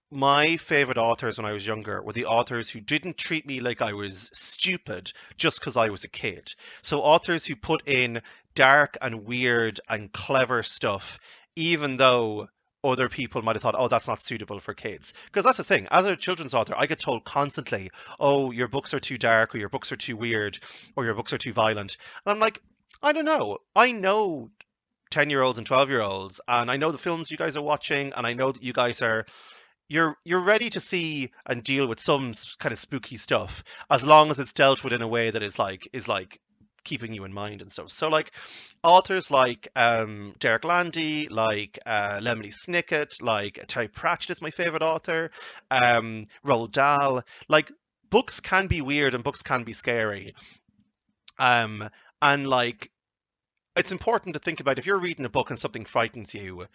my favorite authors when I was younger were the authors who didn't treat me like I was stupid just because I was a kid. So authors who put in dark and weird and clever stuff, even though other people might have thought, oh, that's not suitable for kids. Because that's the thing. As a children's author, I get told constantly, oh, your books are too dark, or your books are too weird, or your books are too violent. And I'm like, I don't know. I know 10-year-olds and 12-year-olds, and I know the films you guys are watching, and I know that you guys are you're ready to see and deal with some kind of spooky stuff as long as it's dealt with in a way that is like keeping you in mind and stuff. So like authors like Derek Landy, like Lemony Snicket, like Terry Pratchett is my favorite author, Roald Dahl. Like books can be weird and books can be scary. Um, and like it's important to think about if you're reading a book and something frightens you,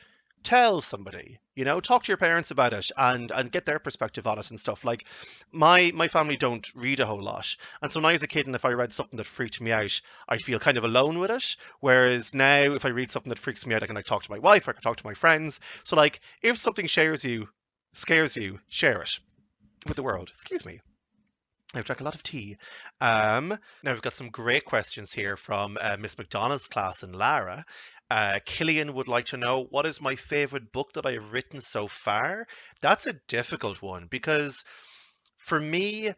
tell somebody, talk to your parents about it and get their perspective on it and stuff. Like my family don't read a whole lot, and so when I was a kid and if I read something that freaked me out, I feel kind of alone with it. Whereas now if I read something that freaks me out, I can like talk to my wife, I can talk to my friends. So like if something scares you, share it with the world. Excuse me. I've drank a lot of tea. Now we've got some great questions here from Miss McDonald's class and Lara. Killian would like to know, what is my favorite book that I've written so far? That's a difficult one because for me,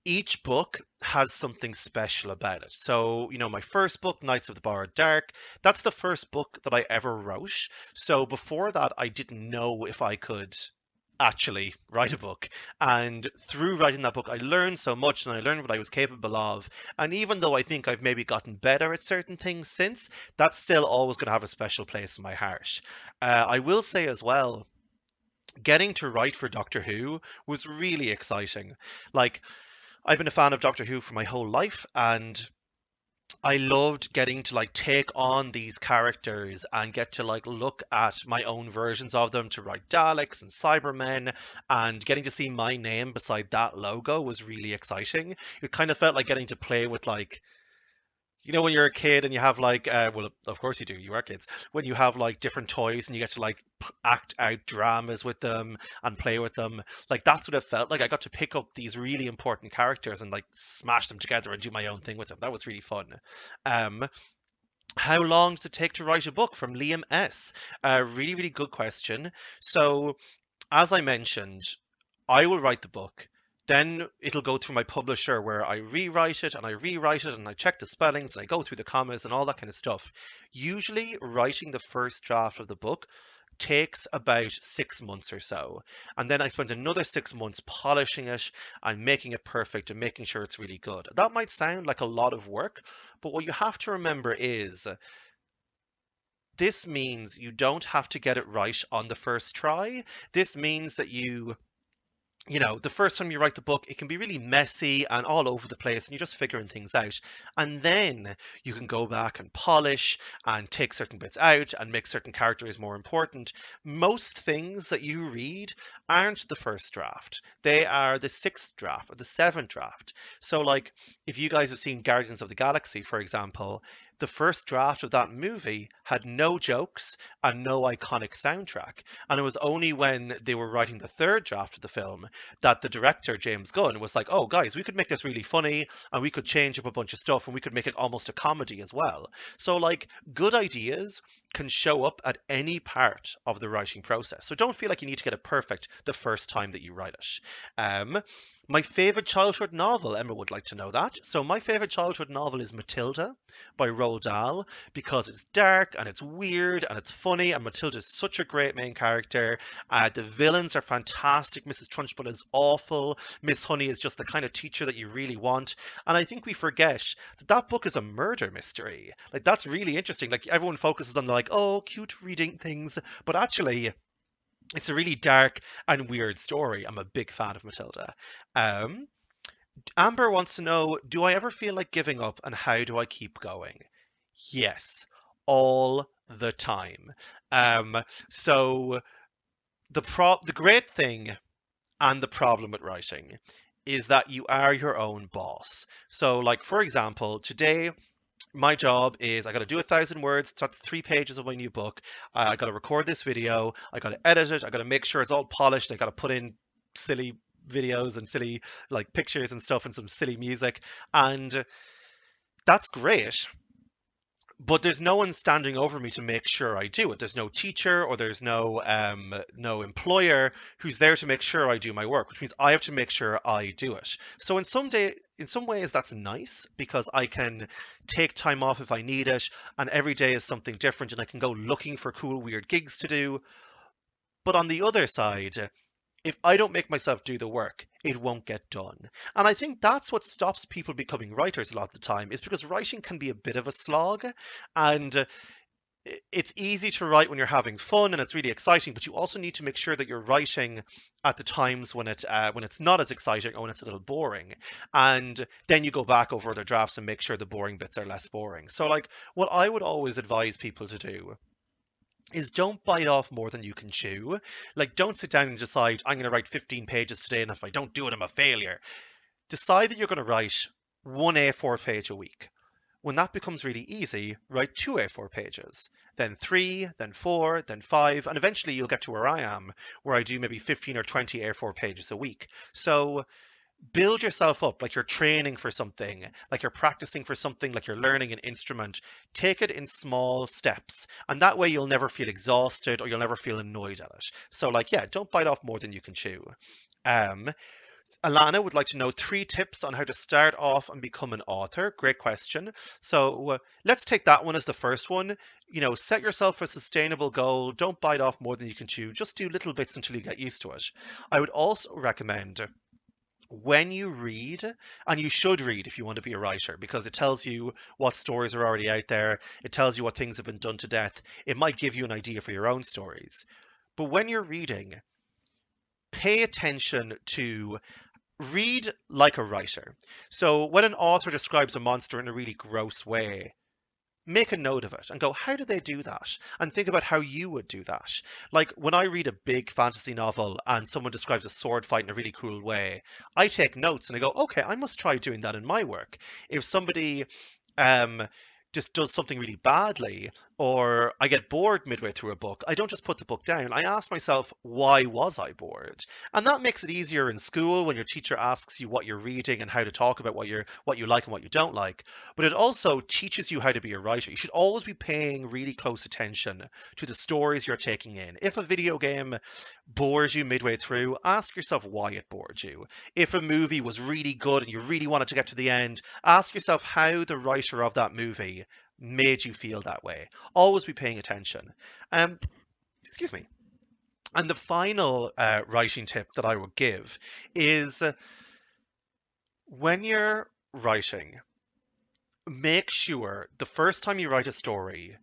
each book has something special about it. So, my first book, Knights of the Borrowed Dark, that's the first book that I ever wrote. So before that, I didn't know if I could actually write a book. And through writing that book, I learned so much and I learned what I was capable of. And even though I think I've maybe gotten better at certain things since, that's still always going to have a special place in my heart. I will say as well, getting to write for Doctor Who was really exciting. Like, I've been a fan of Doctor Who for my whole life, and I loved getting to like take on these characters and get to like look at my own versions of them to write Daleks and Cybermen, and getting to see my name beside that logo was really exciting. It kind of felt like getting to play with like when you're a kid and you have like well, of course you do, you are kids, when you have like different toys and you get to like act out dramas with them and play with them. Like that's what it felt like. I got to pick up these really important characters and like smash them together and do my own thing with them. That was really fun. um how long does it take to write a book? From Liam S. Really, really good question. So as I mentioned, I will write the book. Then it'll go through my publisher where I rewrite it and I rewrite it and I check the spellings and I go through the commas and all that kind of stuff. Usually, writing the first draft of the book takes about 6 months or so. And then I spend another 6 months polishing it and making it perfect and making sure it's really good. That might sound like a lot of work, but what you have to remember is this means you don't have to get it right on the first try. This means that the first time you write the book, it can be really messy and all over the place, and you're just figuring things out. And then you can go back and polish and take certain bits out and make certain characters more important. Most things that you read aren't the first draft, they are the sixth draft or the seventh draft. So, like, if you guys have seen Guardians of the Galaxy, for example, the first draft of that movie had no jokes and no iconic soundtrack. And it was only when they were writing the third draft of the film that the director, James Gunn, was like, oh, guys, we could make this really funny and we could change up a bunch of stuff and we could make it almost a comedy as well. So, like, good ideas can show up at any part of the writing process. So don't feel like you need to get it perfect the first time that you write it. My favorite childhood novel, Emma would like to know that. So my favorite childhood novel is Matilda by Roald Dahl because it's dark and it's weird and it's funny, and Matilda is such a great main character. The villains are fantastic. Mrs. Trunchbull is awful. Miss Honey is just the kind of teacher that you really want. And I think we forget that that book is a murder mystery. Like, that's really interesting. Like, everyone focuses on the like, oh, cute reading things, but actually It's a really dark and weird story. I'm a big fan of Matilda. Um, Amber wants to know, do I ever feel like giving up and how do I keep going? Yes, all the time. Um, so the great thing and the problem with writing is that you are your own boss. So like for example, today my job is I got to do 1,000 words. That's 3 pages of my new book. I got to record this video. I got to edit it. I got to make sure it's all polished. I got to put in silly videos and silly like pictures and stuff and some silly music. And that's great. But there's no one standing over me to make sure I do it. There's no teacher or there's no employer who's there to make sure I do my work, which means I have to make sure I do it. So in some ways that's nice because I can take time off if I need it, and every day is something different, and I can go looking for cool weird gigs to do. But on the other side, if I don't make myself do the work, it won't get done. And I think that's what stops people becoming writers a lot of the time, is because writing can be a bit of a slog. And it's easy to write when you're having fun and it's really exciting, but you also need to make sure that you're writing at the times when it's not as exciting or when it's a little boring. And then you go back over other drafts and make sure the boring bits are less boring. So like what I would always advise people to do is don't bite off more than you can chew. Like, don't sit down and decide, I'm going to write 15 pages today, and if I don't do it, I'm a failure. Decide that you're going to write one A4 page a week. When that becomes really easy, write two A4 pages, then three, then four, then five, and eventually you'll get to where I am, where I do maybe 15 or 20 A4 pages a week. So build yourself up like you're training for something, like you're practicing for something, like you're learning an instrument. Take it in small steps, and that way you'll never feel exhausted or you'll never feel annoyed at it. So, like, yeah, don't bite off more than you can chew. Um, Alana would like to know 3 tips on how to start off and become an author. Great question. So let's take that one as the first one. Set yourself a sustainable goal. Don't bite off more than you can chew. Just do little bits until you get used to it. I would also recommend when you read, and you should read if you want to be a writer, because it tells you what stories are already out there, it tells you what things have been done to death, it might give you an idea for your own stories. But when you're reading, pay attention to read like a writer. So when an author describes a monster in a really gross way, make a note of it and go, how do they do that? And think about how you would do that. Like when I read a big fantasy novel and someone describes a sword fight in a really cool way, I take notes and I go, okay, I must try doing that in my work. If somebody um, just does something really badly, or I get bored midway through a book, I don't just put the book down. I ask myself, why was I bored? And that makes it easier in school when your teacher asks you what you're reading and how to talk about what you like and what you don't like. But it also teaches you how to be a writer. You should always be paying really close attention to the stories you're taking in. If a video game bores you midway through, ask yourself why it bored you. If a movie was really good and you really wanted to get to the end, ask yourself how the writer of that movie made you feel that way. Always be paying attention. Um, excuse me. And the final writing tip that I would give is when you're writing, make sure the first time you write a story,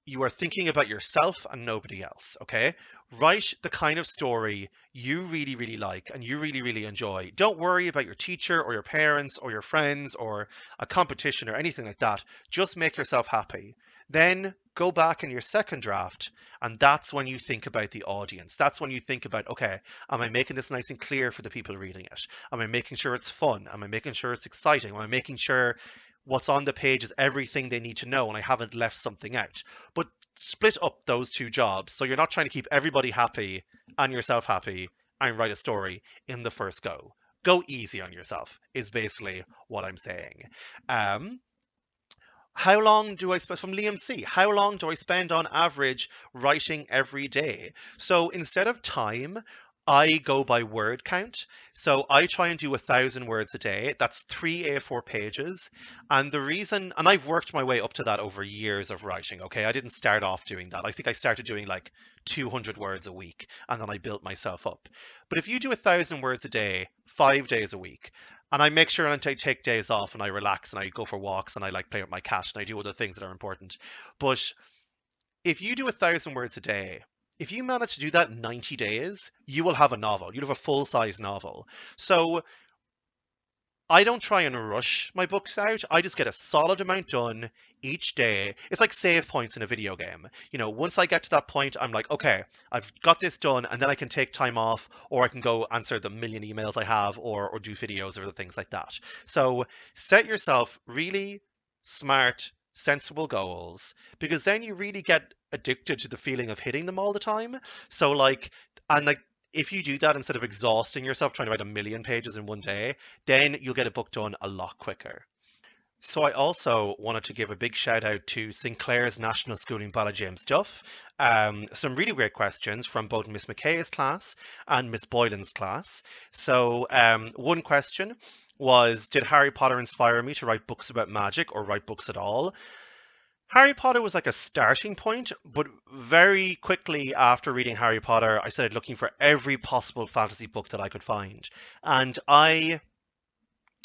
you are thinking about yourself and nobody else, okay? Write the kind of story you really, really like and you really, really enjoy. Don't worry about your teacher or your parents or your friends or a competition or anything like that. Just make yourself happy. Then go back in your second draft, and that's when you think about the audience. That's when you think about, okay, am I making this nice and clear for the people reading it? Am I making sure it's fun? Am I making sure it's exciting? Am I making sure what's on the page is everything they need to know and I haven't left something out? But split up those two jobs so you're not trying to keep everybody happy and yourself happy and write a story in the first go. Go easy on yourself is basically what I'm saying. Um, how long do I spend, from Liam C, how long do I spend on average writing every day? So instead of time, I go by word count. So I try and do 1,000 words a day. That's 3 A4 pages. And the reason, and I've worked my way up to that over years of writing, okay? I didn't start off doing that. I think I started doing like 200 words a week and then I built myself up. But if you do 1,000 words a day, 5 days a week, and I make sure and I take days off and I relax and I go for walks and I like play with my cat and I do other things that are important. But if you do 1,000 words a day, if you manage to do that in 90 days, you will have a novel. You'll have a full-size novel. So I don't try and rush my books out. I just get a solid amount done each day. It's like save points in a video game. You know, once I get to that point, I'm like, okay, I've got this done, and then I can take time off, or I can go answer the million emails I have, or do videos or things like that. So set yourself really smart, sensible goals, because then you really get addicted to the feeling of hitting them all the time. So like if you do that instead of exhausting yourself trying to write a million pages in one day, then you'll get a book done a lot quicker. So I also wanted to give a big shout out to Sinclair's National Schooling Bala James Duff. Some really great questions from both Miss McKay's class and Miss Boylan's class. So one question was, did Harry Potter inspire me to write books about magic or write books at all? Harry Potter was like a starting point, but very quickly after reading Harry Potter, I started looking for every possible fantasy book that I could find. And I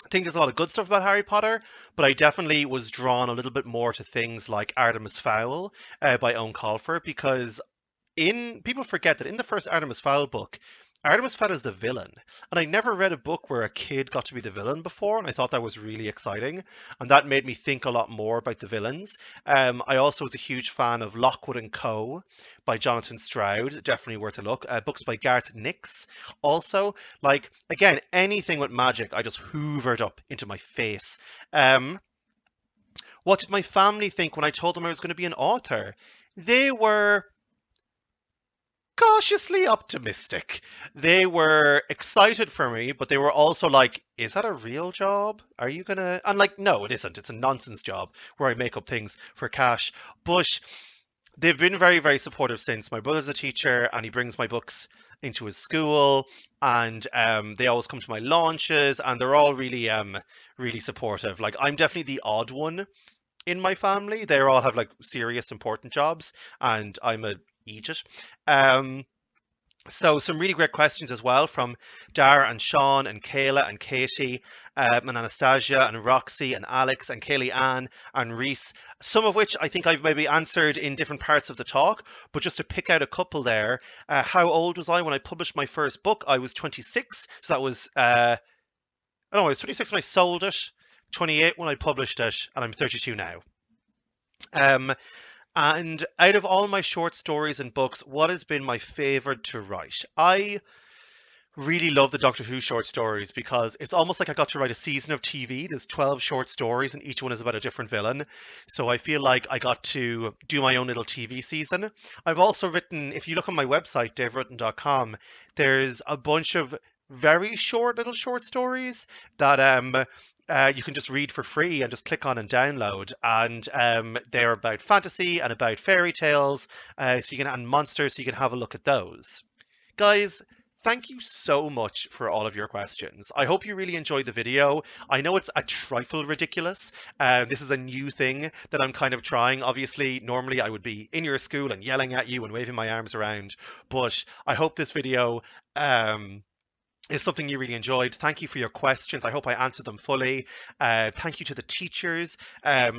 think there's a lot of good stuff about Harry Potter, but I definitely was drawn a little bit more to things like Artemis Fowl by Owen Colfer, because in people forget that in the first Artemis Fowl book, Artemis Fowl is the villain, and I never read a book where a kid got to be the villain before, and I thought that was really exciting, and that made me think a lot more about the villains. I also was a huge fan of Lockwood and Co. by Jonathan Stroud, definitely worth a look. Books by Garth Nix, also like again anything with magic, I just hoovered up into my face. Um, what did my family think when I told them I was going to be an author? They were cautiously optimistic. They were excited for me, but they were also like, is that a real job? Are you gonna? I'm like, no, it isn't. It's a nonsense job where I make up things for cash. But they've been very, very supportive since. My brother's a teacher and he brings my books into his school, and they always come to my launches, and they're all really, really supportive. Like, I'm definitely the odd one in my family. They all have like serious, important jobs, and I'm a eat it. Um, so some really great questions as well from Dara and Sean and Kayla and Katie and Anastasia and Roxy and Alex and Kaylee Ann and Reese, some of which I think I've maybe answered in different parts of the talk, but just to pick out a couple there. How old was I when I published my first book? I was 26, so that was, I was 26 when I sold it, 28 when I published it, and I'm 32 now. Um, and out of all my short stories and books, what has been my favorite to write? I really love the Doctor Who short stories because it's almost like I got to write a season of TV. There's 12 short stories and each one is about a different villain. So I feel like I got to do my own little TV season. I've also written, if you look on my website, daverudden.com, there's a bunch of very short little short stories that you can just read for free and just click on and download. And they're about fantasy and about fairy tales, and monsters, so you can have a look at those. Guys, thank you so much for all of your questions. I hope you really enjoyed the video. I know it's a trifle ridiculous. This is a new thing that I'm kind of trying. Obviously, normally I would be in your school and yelling at you and waving my arms around, but I hope this video is something you really enjoyed. Thank you for your questions. I hope I answered them fully. Thank you to the teachers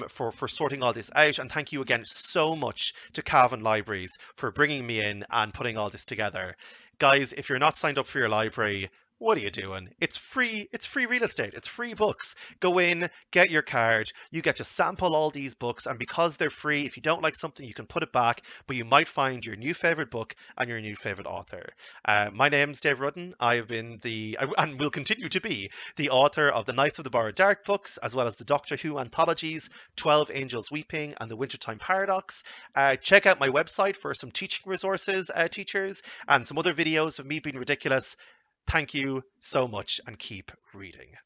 for sorting all this out. And thank you again so much to Cavan Libraries for bringing me in and putting all this together. Guys, if you're not signed up for your library, what are you doing? It's free. It's free real estate. It's free books. Go in, get your card. You get to sample all these books. And because they're free, if you don't like something, you can put it back. But you might find your new favorite book and your new favorite author. My name's Dave Rudden. I have been and will continue to be, the author of the Knights of the Borrowed Dark books, as well as the Doctor Who anthologies, 12 Angels Weeping and the Wintertime Paradox. Check out my website for some teaching resources, teachers, and some other videos of me being ridiculous. Thank you so much and keep reading.